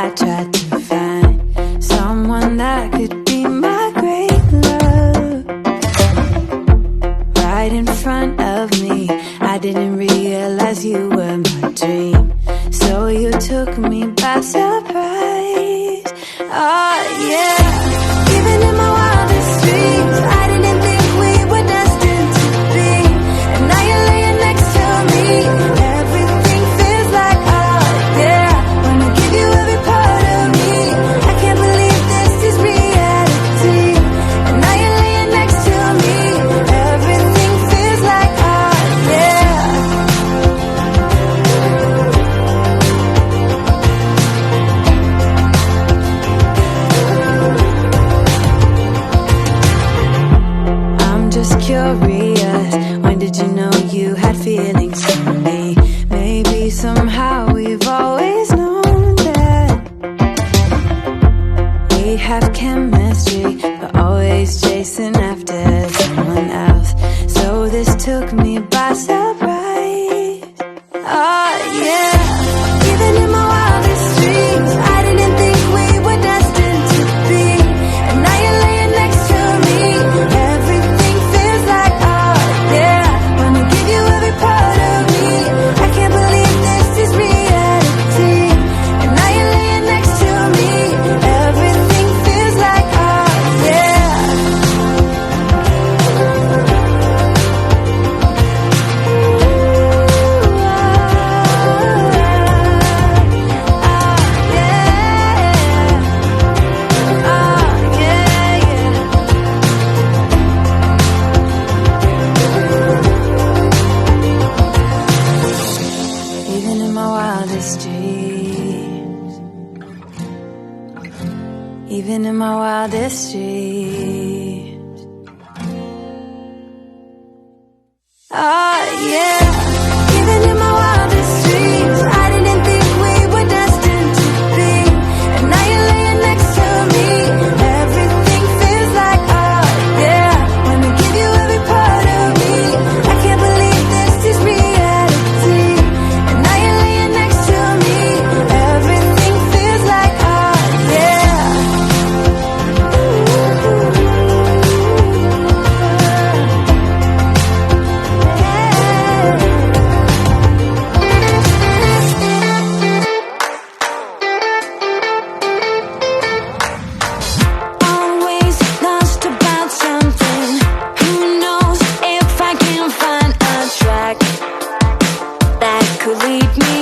I tried to find someone that could be my great love. Right in front of me, I didn't realize you were my dream, so you took me by surprise. Oh yeah, even in my wildest dreams, I didn't think we were destined to be. And now you're laying next to me, everything feels like oh yeah. Wanna give you every part of me, I can't believe this is reality. And now you're laying next to me, everything feels like oh yeah. I'm just curious, when did you know you had feelings for me? Maybe somehow we've always known that we have chemistry, but always chasing after someone else. So this took me by surprise. Oh yeah, even in my wildest dreams, I didn't think we were destined to be. And now you're laying next to me, everything feels like oh yeah. Wanna give you every part of me, I can't believe this is reality. And now you're laying next to me, everything feels like oh yeah. Even in my wildest dreams, even in my wildest dreams. Oh yeah, even in my wildest dreams, I didn't think we were destined to be. And now you're laying next to me, everything feels like oh yeah. Wanna give you every part of me, I can't believe this is reality. And now you're laying next to me, everything feels like oh yeah. Always lost about something. Who knows if I can find a track that could lead me